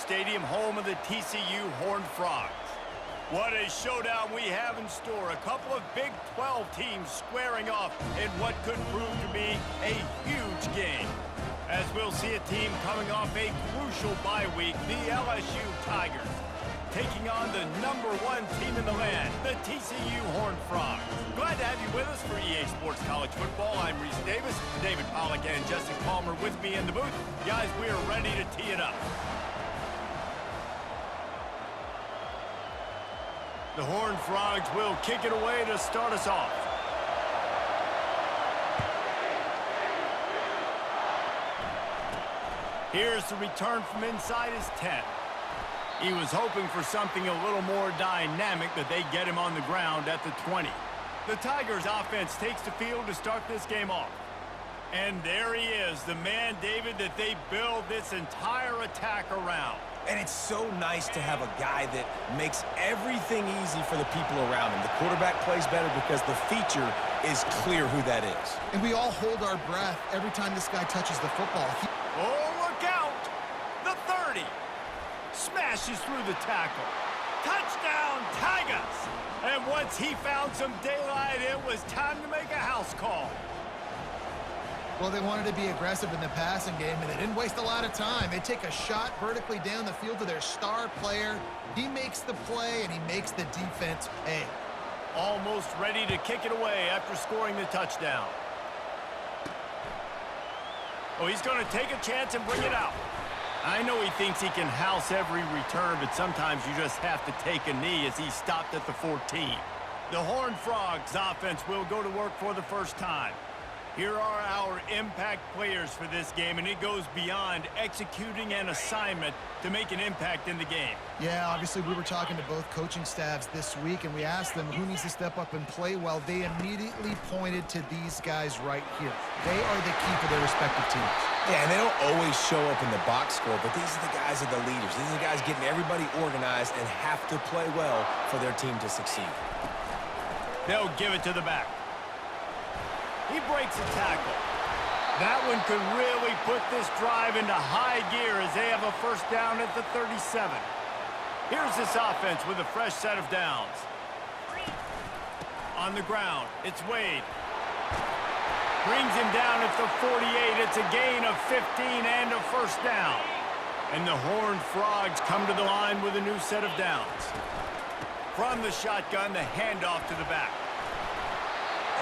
Stadium, home of the TCU Horned Frogs. What a showdown we have in store. A couple of Big 12 teams squaring off in what could prove to be a huge game. As we'll see a team coming off a crucial bye week, the LSU Tigers, taking on the #1 team in the land, the TCU Horned Frogs. Glad to have you with us for EA Sports College Football. I'm Reese Davis, David Pollack and Jesse Palmer with me in the booth. Guys, we are ready to tee it up. The Horned Frogs will kick it away to start us off. Here's the return from inside his 10. He was hoping for something a little more dynamic, but they get him on the ground at the 20. The Tigers offense takes the field to start this game off. And there he is, the man, David, that they build this entire attack around. And it's so nice to have a guy that makes everything easy for the people around him. The quarterback plays better because the feature is clear who that is. And we all hold our breath every time this guy touches the football. Oh, look out! The 30. Smashes through the tackle. Touchdown, Tigers! And once he found some daylight, it was time to make a house call. Well, they wanted to be aggressive in the passing game, and they didn't waste a lot of time. They take a shot vertically down the field to their star player. He makes the play, and he makes the defense pay. Almost ready to kick it away after scoring the touchdown. Oh, he's going to take a chance and bring it out. I know he thinks he can house every return, but sometimes you just have to take a knee as he stopped at the 14. The Horned Frogs offense will go to work for the first time. Here are our impact players for this game, and it goes beyond executing an assignment to make an impact in the game. Yeah, obviously we were talking to both coaching staffs this week, and we asked them who needs to step up and play well. They immediately pointed to these guys right here. They are the key for their respective teams. Yeah, and they don't always show up in the box score, but these are the guys that are the leaders. These are the guys getting everybody organized and have to play well for their team to succeed. They'll give it to the back. He breaks a tackle. That one could really put this drive into high gear as they have a first down at the 37. Here's this offense with a fresh set of downs. On the ground, it's Wade. Brings him down at the 48. It's a gain of 15 and a first down. And the Horned Frogs come to the line with a new set of downs. From the shotgun, the handoff to the back.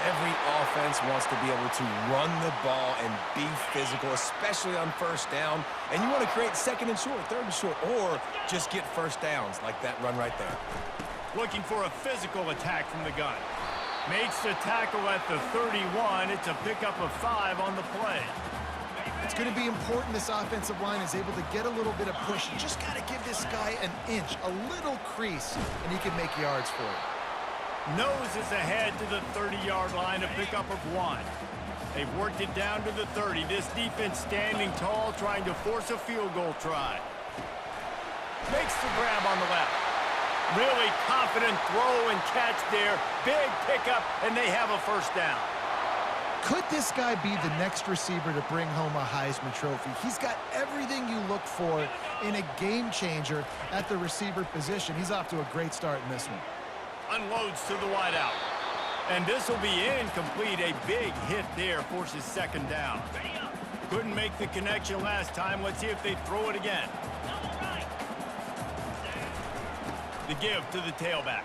Every offense wants to be able to run the ball and be physical, especially on first down. And you want to create second and short, third and short, or just get first downs like that run right there. Looking for a physical attack from the gun. Makes the tackle at the 31. It's a pickup of 5 on the play. It's going to be important this offensive line is able to get a little bit of push. You just got to give this guy an inch, a little crease, and he can make yards for it. Noses ahead to the 30-yard line, a pickup of 1. They've worked it down to the 30. This defense standing tall, trying to force a field goal try. Makes the grab on the left. Really confident throw and catch there. Big pickup, and they have a first down. Could this guy be the next receiver to bring home a Heisman Trophy? He's got everything you look for in a game changer at the receiver position. He's off to a great start in this one. Unloads to the wideout. And this will be incomplete. A big hit there forces second down. Couldn't make the connection last time. Let's see if they throw it again. The give to the tailback.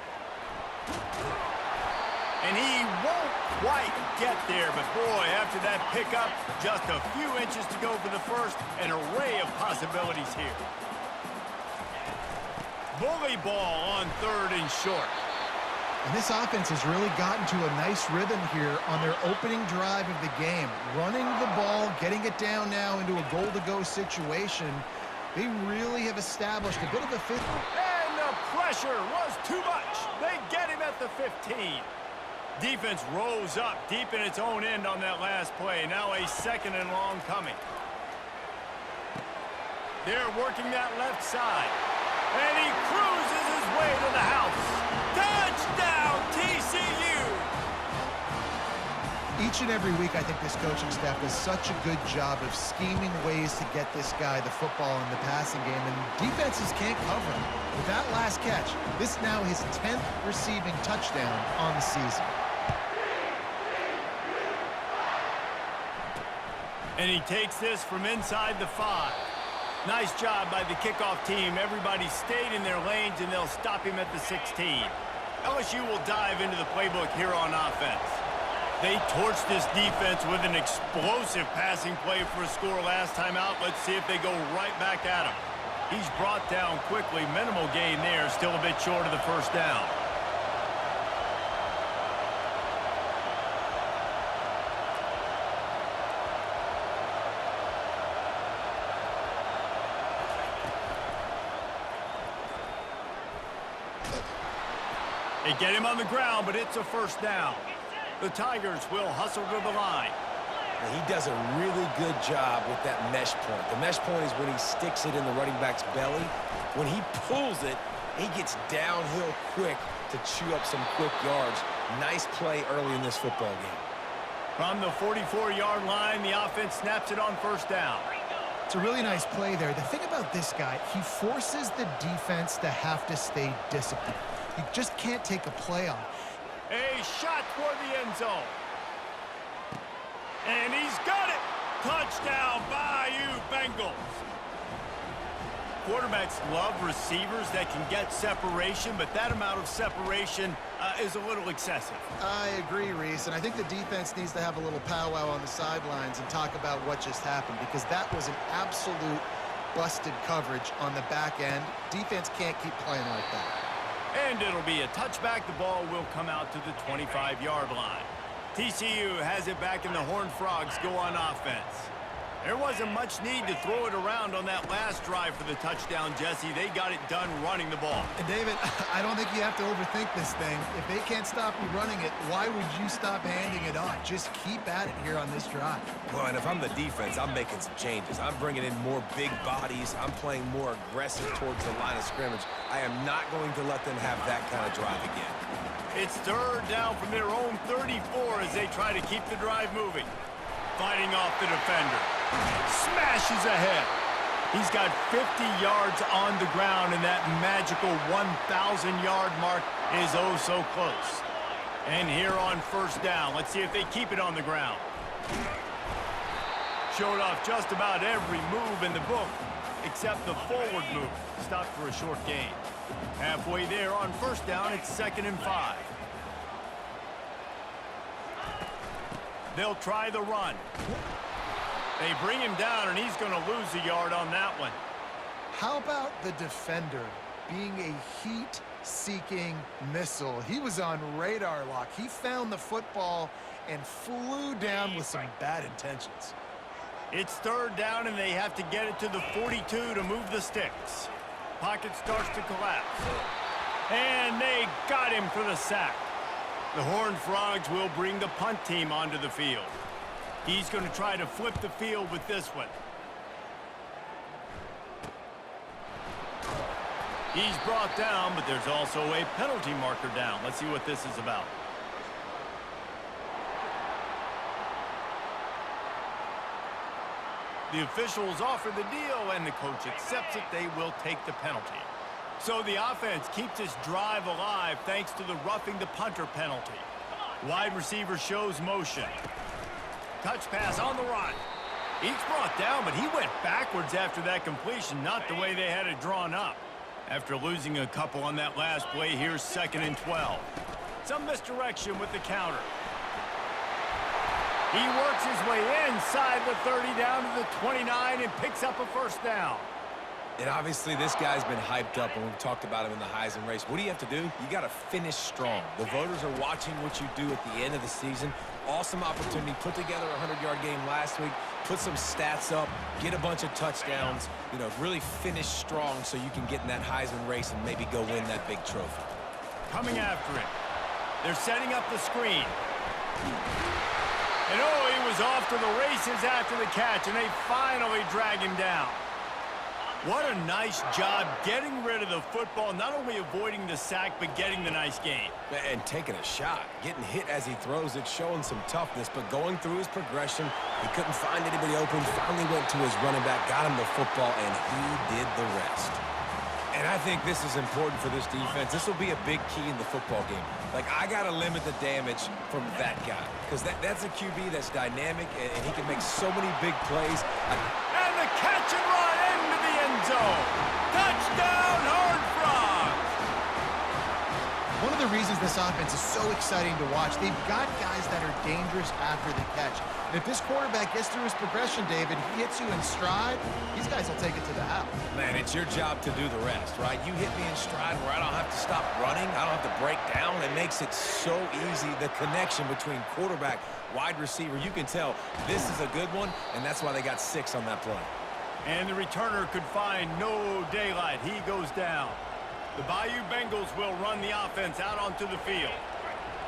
And he won't quite get there, but boy, after that pickup, just a few inches to go for the first. An array of possibilities here. Bully ball on 3rd and short. And this offense has really gotten to a nice rhythm here on their opening drive of the game. Running the ball, getting it down now into a goal-to-go situation. They really have established a bit of a fit. And the pressure was too much. They get him at the 15. Defense rose up deep in its own end on that last play. Now a 2nd and long coming. They're working that left side. And he cruises his way to the house. Touchdown, TCU! Each and every week, I think this coaching staff does such a good job of scheming ways to get this guy the football in the passing game, and defenses can't cover him. With that last catch, this now his 10th receiving touchdown on the season. And he takes this from inside the 5. Nice job by the kickoff team. Everybody stayed in their lanes, and they'll stop him at the 16. LSU will dive into the playbook here on offense. They torched this defense with an explosive passing play for a score last time out. Let's see if they go right back at him. He's brought down quickly. Minimal gain there. Still a bit short of the first down. They get him on the ground, but it's a first down. The Tigers will hustle to the line. He does a really good job with that mesh point. The mesh point is when he sticks it in the running back's belly. When he pulls it, he gets downhill quick to chew up some quick yards. Nice play early in this football game. From the 44-yard line, the offense snaps it on first down. It's a really nice play there. The thing about this guy, he forces the defense to have to stay disciplined. You just can't take a play off. A shot toward the end zone. And he's got it. Touchdown, Bayou Bengals. Quarterbacks love receivers that can get separation, but that amount of separation is a little excessive. I agree, Reese, and I think the defense needs to have a little powwow on the sidelines and talk about what just happened, because that was an absolute busted coverage on the back end. Defense can't keep playing like that. And it'll be a touchback. The ball will come out to the 25-yard line. TCU has it back, and the Horned Frogs go on offense. There wasn't much need to throw it around on that last drive for the touchdown, Jesse. They got it done running the ball. And David, I don't think you have to overthink this thing. If they can't stop you running it, why would you stop handing it off? Just keep at it here on this drive. Well, and if I'm the defense, I'm making some changes. I'm bringing in more big bodies. I'm playing more aggressive towards the line of scrimmage. I am not going to let them have that kind of drive again. It's third down from their own 34 as they try to keep the drive moving. Fighting off the defender. Smashes ahead. He's got 50 yards on the ground, and that magical 1,000-yard mark is oh so close. And here on first down, let's see if they keep it on the ground. Showed off just about every move in the book, except the forward move. Stopped for a short gain. Halfway there on first down, it's 2nd and 5. They'll try the run. They bring him down, and he's going to lose a yard on that one. How about the defender being a heat-seeking missile? He was on radar lock. He found the football and flew down with some bad intentions. It's third down, and they have to get it to the 42 to move the sticks. Pocket starts to collapse. And they got him for the sack. The Horned Frogs will bring the punt team onto the field. He's going to try to flip the field with this one. He's brought down, but there's also a penalty marker down. Let's see what this is about. The officials offer the deal, and the coach accepts it. They will take the penalty. So the offense keeps this drive alive thanks to the roughing the punter penalty. Wide receiver shows motion. Touch pass on the run. He's brought down, but he went backwards after that completion, not the way they had it drawn up. After losing a couple on that last play, here's 2nd and 12. Some misdirection with the counter. He works his way inside the 30 down to the 29 and picks up a first down. And obviously this guy's been hyped up, and we've talked about him in the Heisman race. What do you have to do? You got to finish strong. The voters are watching what you do at the end of the season. Awesome opportunity. Put together a 100-yard game last week. Put some stats up. Get a bunch of touchdowns. You know, really finish strong so you can get in that Heisman race and maybe go win that big trophy. Coming after it. They're setting up the screen. And oh, he was off to the races after the catch, and they finally drag him down. What a nice job getting rid of the football, not only avoiding the sack, but getting the nice gain. And taking a shot. Getting hit as he throws it, showing some toughness, but going through his progression, he couldn't find anybody open, finally went to his running back, got him the football, and he did the rest. And I think this is important for this defense. This will be a big key in the football game. Like, I got to limit the damage from that guy, because that's a QB that's dynamic, and he can make so many big plays. And the catch and run into the end zone. Touchdown, Horned Frogs! One of the reasons this offense is so exciting to watch, they've got guys that are dangerous after the catch. And if this quarterback gets through his progression, David, he hits you in stride, these guys will take it to the house. Man, it's your job to do the rest, right? You hit me in stride where I don't have to stop running. I don't have to break down. It makes it so easy, the connection between quarterback, wide receiver. You can tell this is a good one, and that's why they got 6 on that play. And the returner could find no daylight. He goes down. The Bayou Bengals will run the offense out onto the field.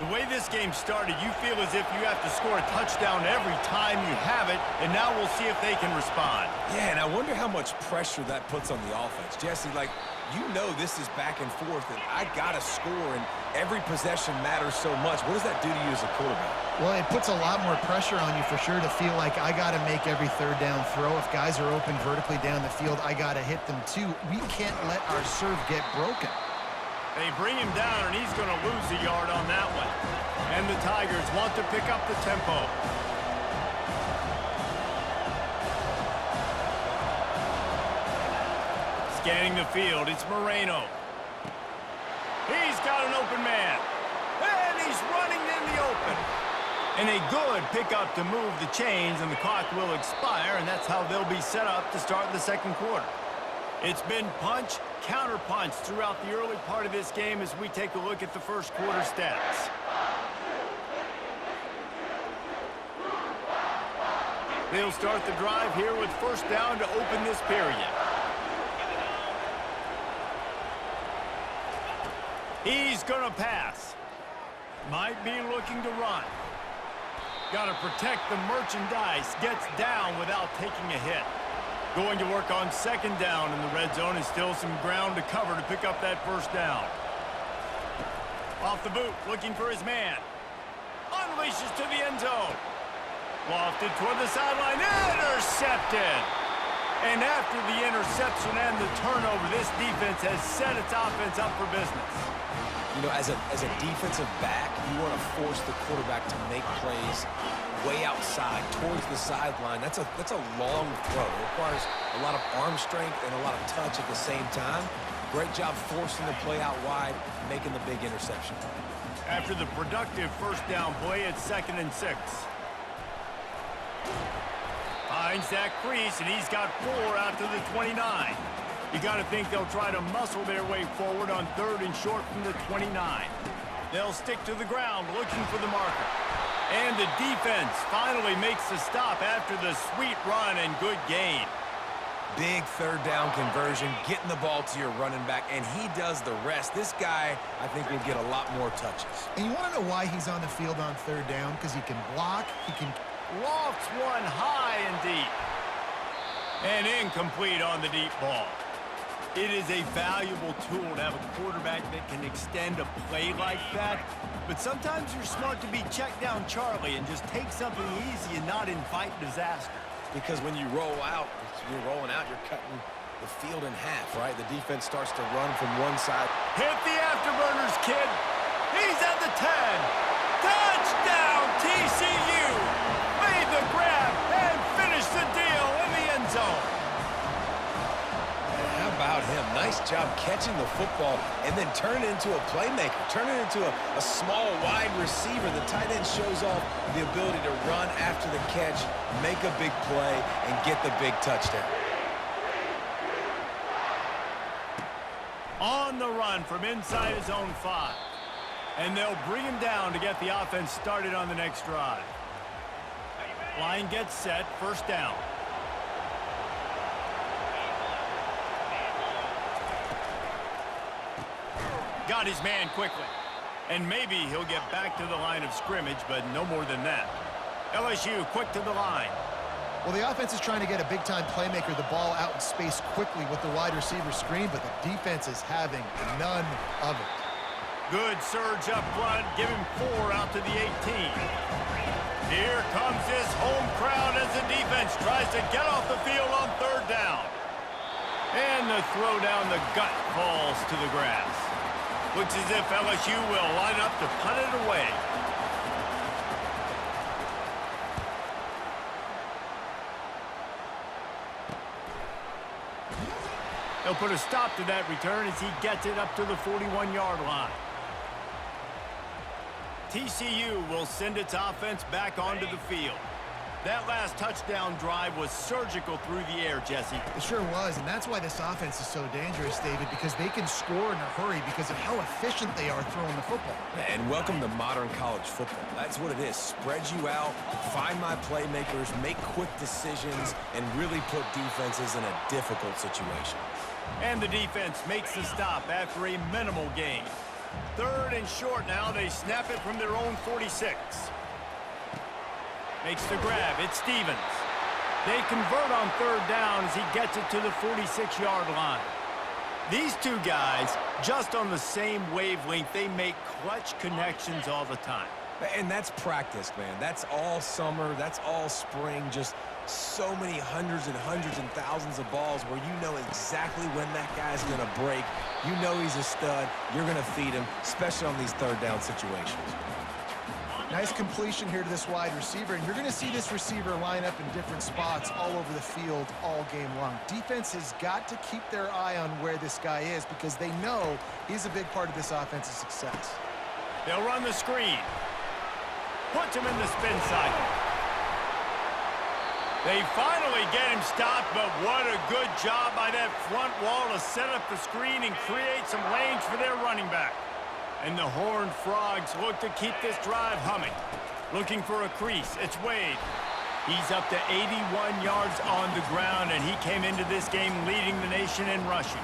The way this game started, you feel as if you have to score a touchdown every time you have it, and now we'll see if they can respond. Yeah, and I wonder how much pressure that puts on the offense. Jesse, like, you know this is back and forth, and I got to score, and every possession matters so much. What does that do to you as a quarterback? Well, it puts a lot more pressure on you for sure to feel like I got to make every third down throw. If guys are open vertically down the field, I got to hit them too. We can't let our serve get broken. They bring him down, and he's going to lose a yard on that one. And the Tigers want to pick up the tempo. Scanning the field, it's Moreno. He's got an open man. And he's running in the open. And a good pickup to move the chains, and the clock will expire, and that's how they'll be set up to start the second quarter. It's been punch, counter-punch throughout the early part of this game as we take a look at the first quarter stats. They'll start the drive here with first down to open this period. He's going to pass. Might be looking to run. Got to protect the merchandise. Gets down without taking a hit. Going to work on second down in the red zone, and still some ground to cover to pick up that first down. Off the boot, looking for his man. Unleashes to the end zone. Lofted toward the sideline. Intercepted. And after the interception and the turnover, this defense has set its offense up for business. You know, as a defensive back, you want to force the quarterback to make plays way outside towards the sideline. That's a long throw. It requires a lot of arm strength and a lot of touch at the same time. Great job forcing the play out wide, making the big interception. After the productive first down play, it's 2nd and 6. Finds that crease, and he's got 4 out to the 29. You got to think they'll try to muscle their way forward on 3rd and short from the 29. They'll stick to the ground looking for the marker. And the defense finally makes the stop after the sweet run and good gain. Big third down conversion, getting the ball to your running back, and he does the rest. This guy, I think, will get a lot more touches. And you want to know why he's on the field on third down? Because he can block, he can... Lofts one high and deep. And incomplete on the deep ball. It is a valuable tool to have a quarterback that can extend a play like that. But sometimes you're smart to be check down Charlie and just take something easy and not invite disaster. Because when you're rolling out, you're cutting the field in half, right? The defense starts to run from one side. Hit the afterburners, kid. He's at the 10. Touchdown, TCU. Made the grab and finished the deal in the end zone. How about him? Nice job catching the football and then turn it into a playmaker. Turn it into a small wide receiver. The tight end shows off the ability to run after the catch, make a big play, and get the big touchdown. On the run from inside his own 5. And they'll bring him down to get the offense started on the next drive. Line gets set, first down. Got his man quickly. And maybe he'll get back to the line of scrimmage, but no more than that. LSU quick to the line. Well, the offense is trying to get a big-time playmaker the ball out in space quickly with the wide receiver screen, but the defense is having none of it. Good surge up front. Give him 4 out to the 18. Here comes this home crowd as the defense tries to get off the field on 3rd down. And the throw down the gut falls to the grass. Looks as if LSU will line up to punt it away. They'll put a stop to that return as he gets it up to the 41-yard line. TCU will send its offense back onto the field. That last touchdown drive was surgical through the air, Jesse. It sure was, and that's why this offense is so dangerous, David, because they can score in a hurry because of how efficient they are throwing the football. And welcome to modern college football. That's what it is. Spread you out, find my playmakers, make quick decisions, and really put defenses in a difficult situation. And the defense makes the stop after a minimal gain. 3rd and short now. They snap it from their own 46. Makes the grab. It's Stevens. They convert on 3rd down as he gets it to the 46-yard line. These two guys, just on the same wavelength, they make clutch connections all the time. And that's practice, man. That's all summer. That's all spring. Just so many hundreds and thousands of balls where you know exactly when that guy's going to break. You know he's a stud. You're going to feed him, especially on these 3rd down situations. Nice completion here to this wide receiver, and you're going to see this receiver line up in different spots all over the field all game long. Defense has got to keep their eye on where this guy is because they know he's a big part of this offense's success. They'll run the screen. Puts him in the spin cycle. They finally get him stopped, but what a good job by that front wall to set up the screen and create some lanes for their running back. And the Horned Frogs look to keep this drive humming. Looking for a crease. It's Wade. He's up to 81 yards on the ground, and he came into this game leading the nation in rushing.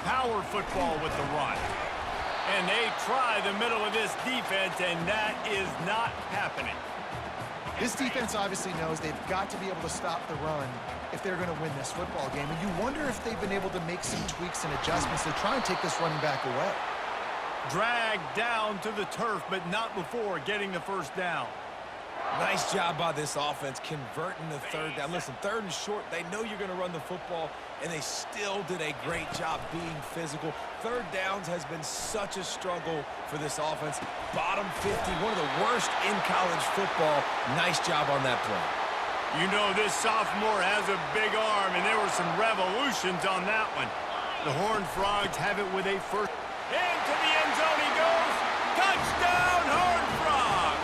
Power football with the run. And they try the middle of this defense, and that is not happening. This defense obviously knows they've got to be able to stop the run if they're going to win this football game. And you wonder if they've been able to make some tweaks and adjustments to try and take this running back away. Dragged down to the turf, but not before getting the 1st down. Nice job by this offense converting the 3rd down. Listen, 3rd and short, they know you're going to run the football, and they still did a great job being physical. 3rd downs has been such a struggle for this offense. Bottom 50, one of the worst in college football. Nice job on that play. You know this sophomore has a big arm, and there were some revolutions on that one. The Horned Frogs have it with a 1st. Into the end zone he goes. Touchdown, Horned Frogs!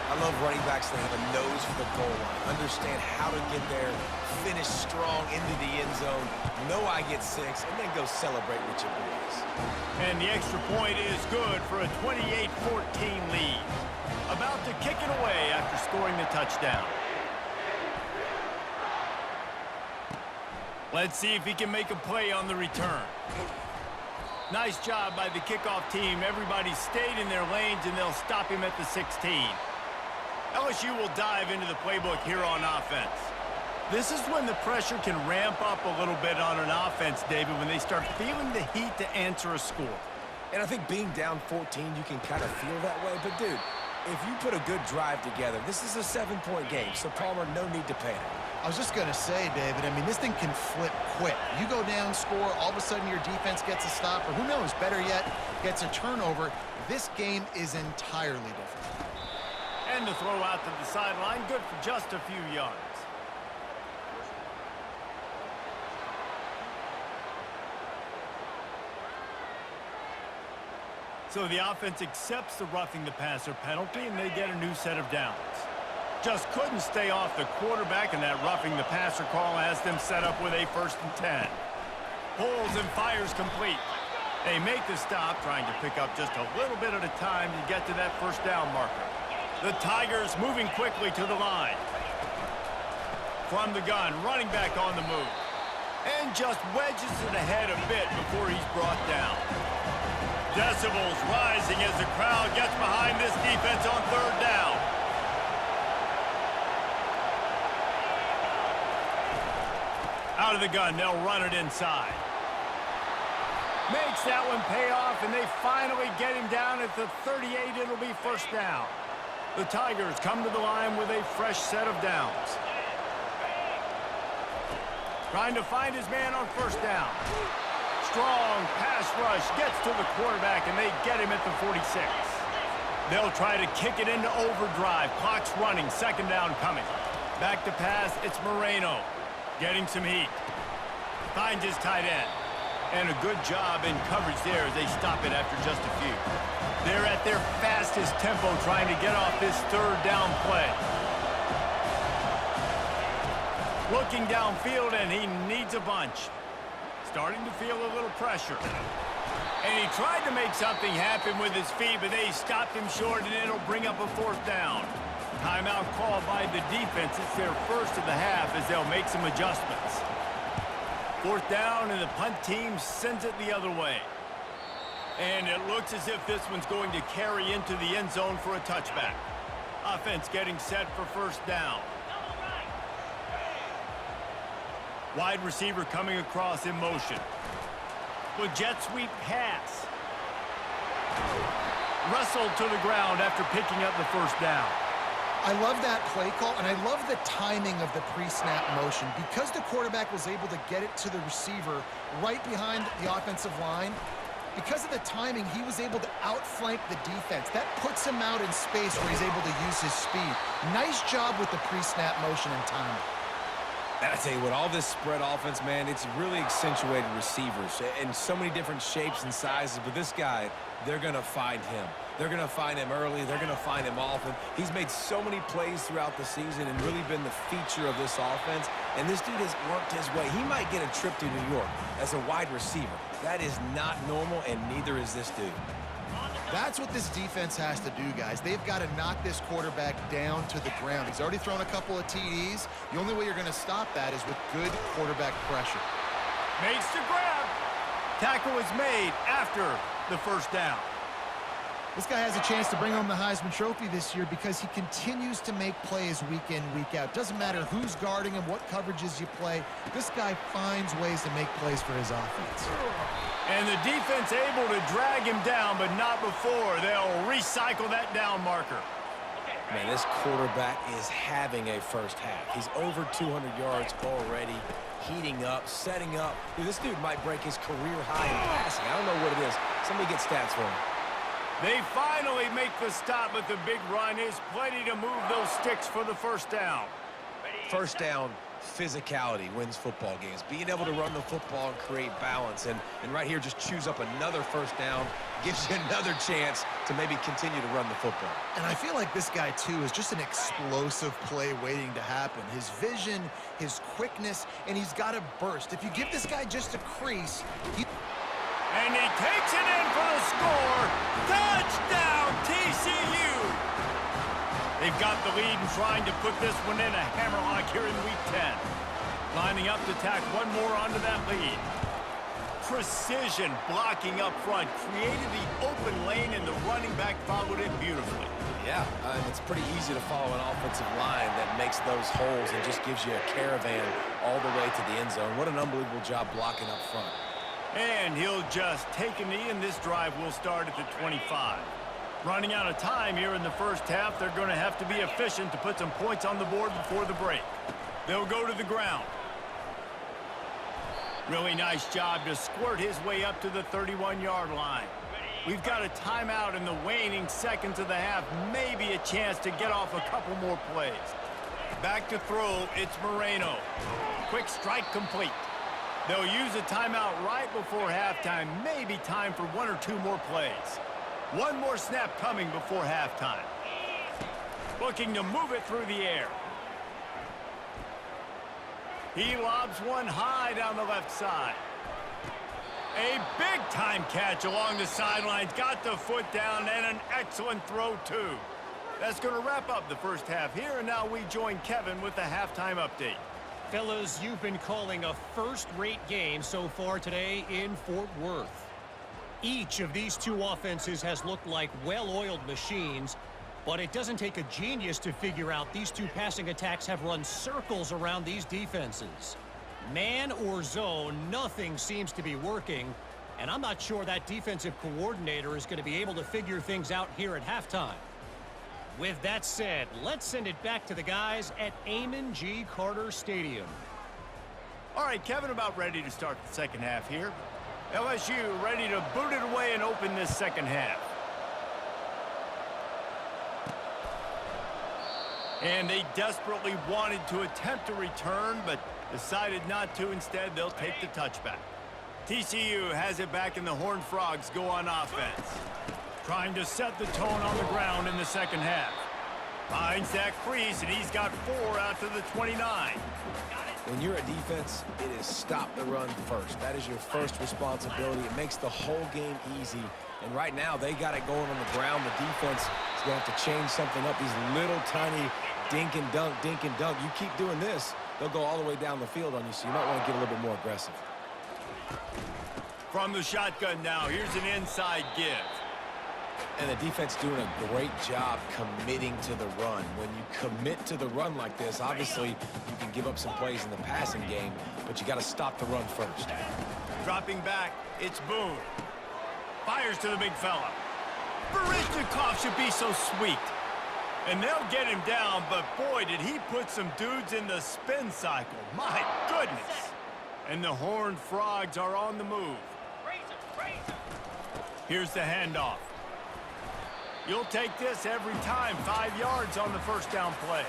I love running backs that have a nose for the goal line, understand how to get there, finish strong into the end zone, know I get 6, and then go celebrate with your boys. And the extra point is good for a 28-14 lead. About to kick it away after scoring the touchdown. Let's see if he can make a play on the return. Nice job by the kickoff team. Everybody stayed in their lanes, and they'll stop him at the 16. LSU will dive into the playbook here on offense. This is when the pressure can ramp up a little bit on an offense, David, when they start feeling the heat to answer a score. And I think being down 14, you can kind of feel that way. But, dude, if you put a good drive together, this is a 7-point game, so Palmer, no need to panic. I was just going to say, David, I mean, this thing can flip quick. You go down, score, all of a sudden your defense gets a stop, or who knows, better yet, gets a turnover. This game is entirely different. And the throw out to the sideline, good for just a few yards. So the offense accepts the roughing the passer penalty, and they get a new set of downs. Just couldn't stay off the quarterback, and that roughing the passer call has them set up with a 1st and 10. Pulls and fires complete. They make the stop, trying to pick up just a little bit at a time to get to that 1st down marker. The Tigers moving quickly to the line. From the gun, running back on the move. And just wedges it ahead a bit before he's brought down. Decibels rising as the crowd gets behind this defense on 3rd down. Out of the gun, they'll run it inside. Makes that one pay off, and they finally get him down at the 38. It'll be first down. The Tigers come to the line with a fresh set of downs. Trying to find his man on first down. Strong pass rush gets to the quarterback, and they get him at the 46. They'll try to kick it into overdrive. Clock's running. Second down coming. Back to pass. It's Moreno. Getting some heat. Finds his tight end. And a good job in coverage there as they stop it after just a few. They're at their fastest tempo trying to get off this third down play. Looking downfield, and he needs a bunch. Starting to feel a little pressure. And he tried to make something happen with his feet, but they stopped him short, and it'll bring up a fourth down. Timeout called by the defense. It's their first of the half as they'll make some adjustments. Fourth down, and the punt team sends it the other way. And it looks as if this one's going to carry into the end zone for a touchback. Offense getting set for first down. Wide receiver coming across in motion. The jet sweep pass. Wrestled to the ground after picking up the first down. I love that play call, and I love the timing of the pre-snap motion. Because the quarterback was able to get it to the receiver right behind the offensive line, because of the timing, he was able to outflank the defense. That puts him out in space where he's able to use his speed. Nice job with the pre-snap motion and timing. And I tell you what, all this spread offense, man, it's really accentuated receivers in so many different shapes and sizes. But this guy, they're going to find him. They're going to find him early. They're going to find him often. He's made so many plays throughout the season and really been the feature of this offense. And this dude has worked his way. He might get a trip to New York as a wide receiver. That is not normal, and neither is this dude. That's what this defense has to do, guys. They've got to knock this quarterback down to the ground. He's already thrown a couple of TDs. The only way you're going to stop that is with good quarterback pressure. Makes the grab. Tackle is made after the first down. This guy has a chance to bring home the Heisman Trophy this year because he continues to make plays week in, week out. Doesn't matter who's guarding him, what coverages you play. This guy finds ways to make plays for his offense. And the defense able to drag him down, but not before. They'll recycle that down marker. Man, this quarterback is having a first half. He's over 200 yards already, heating up, setting up. Dude, this dude might break his career high in passing. I don't know what it is. Somebody get stats for him. They finally make the stop, but the big run is plenty to move those sticks for the first down. First down, physicality wins football games. Being able to run the football and create balance. And right here, just choose up another first down, gives you another chance to maybe continue to run the football. And I feel like this guy, too, is just an explosive play waiting to happen. His vision, his quickness, and he's got a burst. If you give this guy just a crease, and he takes it in for the score. Touchdown, TCU! They've got the lead and trying to put this one in a hammerlock here in Week 10. Lining up to tack one more onto that lead. Precision blocking up front. Created the open lane, and the running back followed it beautifully. Yeah, it's pretty easy to follow an offensive line that makes those holes and just gives you a caravan all the way to the end zone. What an unbelievable job blocking up front. And he'll just take a knee, and this drive will start at the 25. Running out of time here in the first half, they're going to have to be efficient to put some points on the board before the break. They'll go to the ground. Really nice job to squirt his way up to the 31-yard line. We've got a timeout in the waning seconds of the half, maybe a chance to get off a couple more plays. Back to throw, it's Moreno. Quick strike complete. They'll use a timeout right before halftime, maybe time for one or two more plays. One more snap coming before halftime. Looking to move it through the air. He lobs one high down the left side. A big-time catch along the sidelines. Got the foot down, and an excellent throw, too. That's going to wrap up the first half here, and now we join Kevin with the halftime update. Fellas, you've been calling a first-rate game so far today in Fort Worth. Each of these two offenses has looked like well-oiled machines, but it doesn't take a genius to figure out these two passing attacks have run circles around these defenses. Man or zone, nothing seems to be working. And I'm not sure that defensive coordinator is going to be able to figure things out here at halftime. With that said, let's send it back to the guys at Amon G. Carter Stadium. All right, Kevin, about ready to start the second half here. LSU ready to boot it away and open this second half. And they desperately wanted to attempt a return, but decided not to. Instead, they'll take the touchback. TCU has it back, and the Horned Frogs go on offense. Trying to set the tone on the ground in the second half. Finds that crease, and he's got 4 out to the 29. When you're a defense, it is stop the run first. That is your first responsibility. It makes the whole game easy. And right now, they got it going on the ground. The defense is going to have to change something up. These little tiny dink and dunk, dink and dunk. You keep doing this, they'll go all the way down the field on you, so you might want to get a little bit more aggressive. From the shotgun now, here's an inside give. And the defense doing a great job committing to the run. When you commit to the run like this, obviously you can give up some plays in the passing game, but you got to stop the run first. Dropping back, it's Boone. Fires to the big fella. Barishnikov should be so sweet. And they'll get him down, but boy, did he put some dudes in the spin cycle. My goodness. And the Horned Frogs are on the move. Here's the handoff. You'll take this every time. 5 yards on the first down play.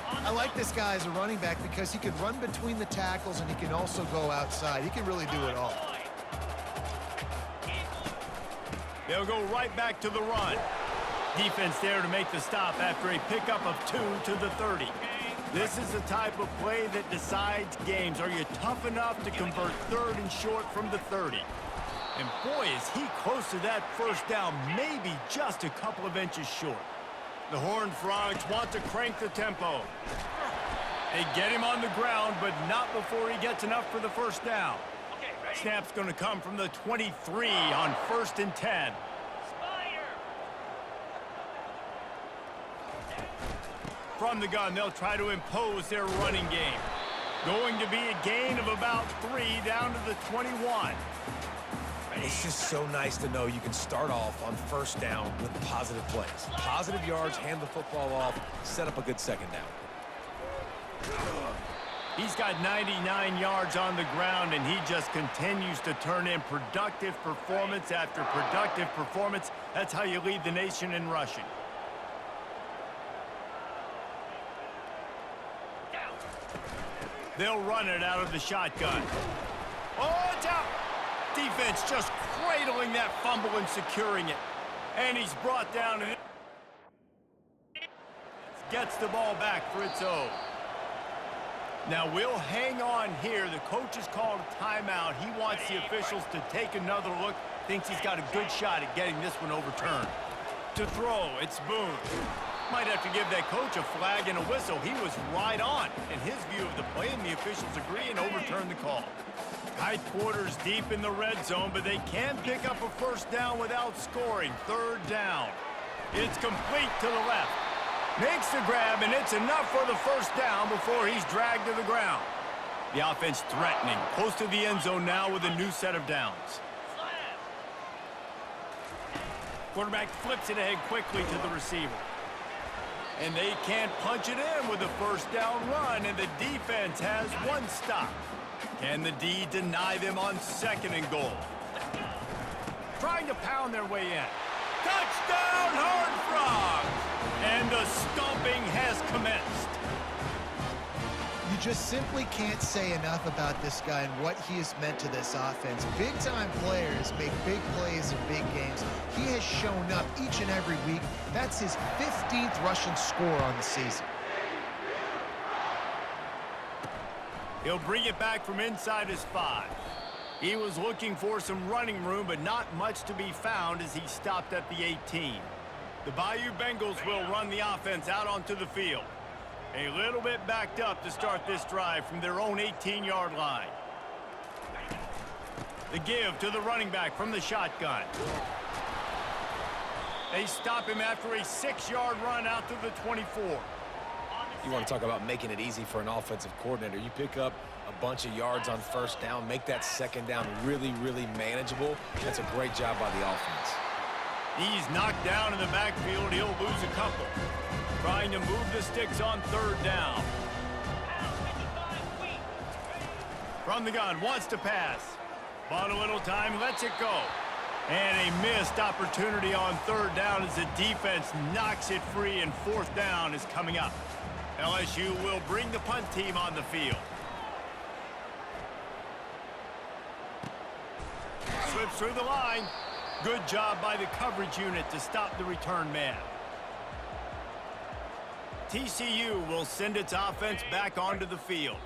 I like this guy as a running back because he can run between the tackles and he can also go outside. He can really do it all. They'll go right back to the run. Defense there to make the stop after a pickup of 2 to the 30. This is the type of play that decides games. Are you tough enough to convert 3rd and short from the 30? And boy, is he close to that first down, maybe just a couple of inches short. The Horned Frogs want to crank the tempo. They get him on the ground, but not before he gets enough for the first down. Snap's going to come from the 23 on 1st and 10. From the gun, they'll try to impose their running game. Going to be a gain of about 3 down to the 21. It's just so nice to know you can start off on first down with positive plays. Positive yards, hand the football off, set up a good second down. He's got 99 yards on the ground, and he just continues to turn in productive performance after productive performance. That's how you lead the nation in rushing. They'll run it out of the shotgun. Oh, it's out! Defense just cradling that fumble and securing it. And he's brought down and gets the ball back for its own. Now we'll hang on here. The coach has called a timeout. He wants the officials to take another look. Thinks he's got a good shot at getting this one overturned. To throw, it's Boone. Might have to give that coach a flag and a whistle. He was right on in his view of the play, and the officials agree and overturn the call. Tight quarters deep in the red zone, but they can pick up a first down without scoring. 3rd down. It's complete to the left. Makes the grab, and it's enough for the first down before he's dragged to the ground. The offense threatening, close to the end zone now with a new set of downs. Quarterback flips it ahead quickly to the receiver. And they can't punch it in with a first down run, and the defense has one stop. Can the D deny them on 2nd and goal? Trying to pound their way in. Touchdown, Horned Frogs! And the stomping has commenced. You just simply can't say enough about this guy and what he has meant to this offense. Big-time players make big plays in big games. He has shown up each and every week. That's his 15th rushing score on the season. He'll bring it back from inside his 5. He was looking for some running room, but not much to be found as he stopped at the 18. The Bayou Bengals will run the offense out onto the field. A little bit backed up to start this drive from their own 18-yard line. The give to the running back from the shotgun. They stop him after a 6-yard run out to the 24. You want to talk about making it easy for an offensive coordinator. You pick up a bunch of yards on first down, make that second down really, really manageable. That's a great job by the offense. He's knocked down in the backfield. He'll lose a couple. Trying to move the sticks on third down. From the gun, wants to pass. Bought a little time, lets it go. And a missed opportunity on third down as the defense knocks it free, and fourth down is coming up. LSU will bring the punt team on the field. Slips through the line. Good job by the coverage unit to stop the return man. TCU will send its offense back onto the field.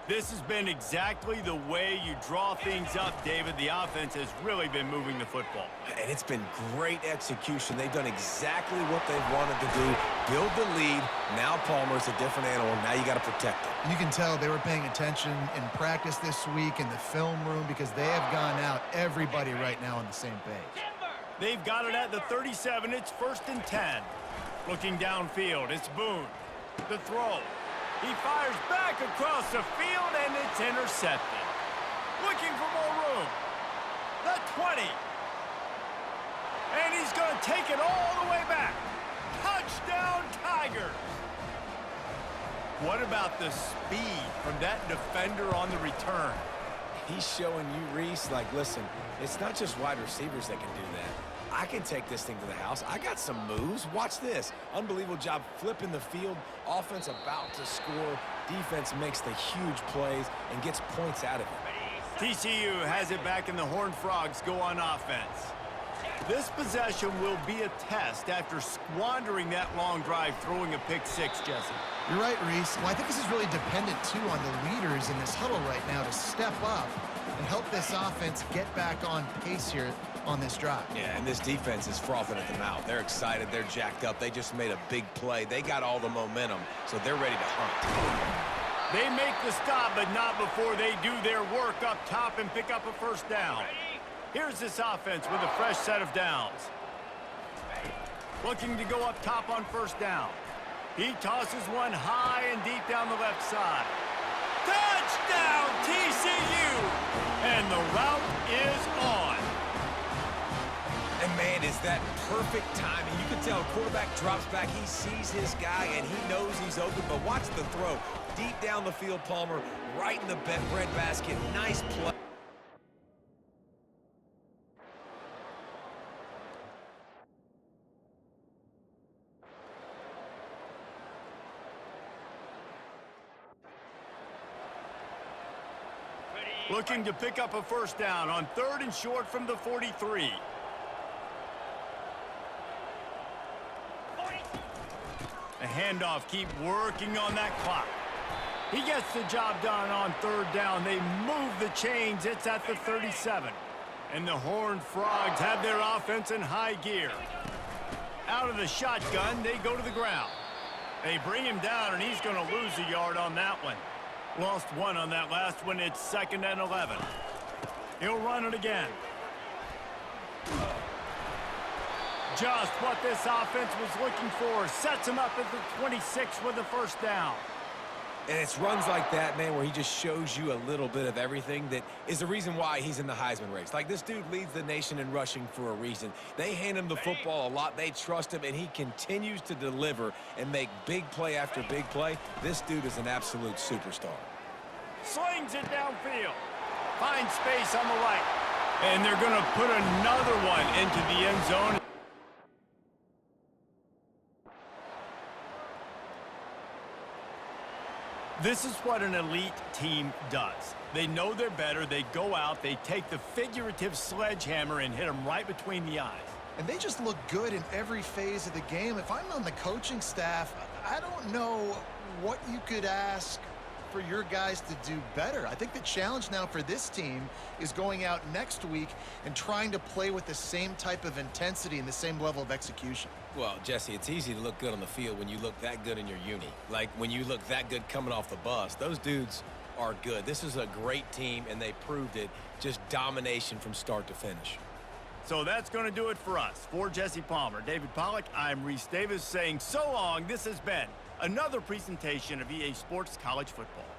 This has been exactly the way you draw things up, David. The offense has really been moving the football. And it's been great execution. They've done exactly what they've wanted to do. Build the lead. Now Palmer's a different animal. Now you got to protect it. You can tell they were paying attention in practice this week in the film room because they have gone out, everybody right now on the same page. They've got it at the 37. It's 1st and 10. Looking downfield, it's Boone. The throw. He fires back across the field, and it's intercepted. Looking for more room. The 20. And he's going to take it all the way back. Touchdown, Tigers. What about the speed from that defender on the return? He's showing you, Reese, like, listen, it's not just wide receivers that can do that. I can take this thing to the house. I got some moves. Watch this. Unbelievable job flipping the field. Offense about to score. Defense makes the huge plays and gets points out of it. TCU has it back, and the Horned Frogs go on offense. This possession will be a test after squandering that long drive, throwing a pick six, Jesse. You're right, Reese. Well, I think this is really dependent, too, on the leaders in this huddle right now to step up and help this offense get back on pace here on this drive. Yeah, and this defense is frothing at the mouth. They're excited. They're jacked up. They just made a big play. They got all the momentum, so they're ready to hunt. They make the stop, but not before they do their work up top and pick up a first down. Here's this offense with a fresh set of downs. Looking to go up top on first down. He tosses one high and deep down the left side. Touchdown, TCU! And the route is on. And, man, is that perfect timing. You can tell quarterback drops back. He sees his guy, and he knows he's open. But watch the throw. Deep down the field, Palmer, right in the bread basket. Nice play. Looking to pick up a first down on 3rd and short from the 43. A handoff, keep working on that clock. He gets the job done on 3rd down. They move the chains. It's at the 37. And the Horned Frogs have their offense in high gear. Out of the shotgun, they go to the ground. They bring him down, and he's going to lose a yard on that one. Lost one on that last one. It's 2nd and 11. He'll run it again. Just what this offense was looking for. Sets him up at the 26 with the first down. And it's runs like that, man, where he just shows you a little bit of everything that is the reason why he's in the Heisman race. Like, this dude leads the nation in rushing for a reason. They hand him the football a lot. They trust him, and he continues to deliver and make big play after big play. This dude is an absolute superstar. Slings it downfield. Finds space on the right. And they're going to put another one into the end zone. This is what an elite team does. They know they're better. They go out. They take the figurative sledgehammer and hit them right between the eyes. And they just look good in every phase of the game. If I'm on the coaching staff, I don't know what you could ask for your guys to do better. I think the challenge now for this team is going out next week and trying to play with the same type of intensity and the same level of execution. Well, Jesse, it's easy to look good on the field when you look that good in your uni. Like, when you look that good coming off the bus, those dudes are good. This is a great team, and they proved it. Just domination from start to finish. So that's going to do it for us. For Jesse Palmer, David Pollack, I'm Reese Davis saying so long. This has been another presentation of EA Sports College Football.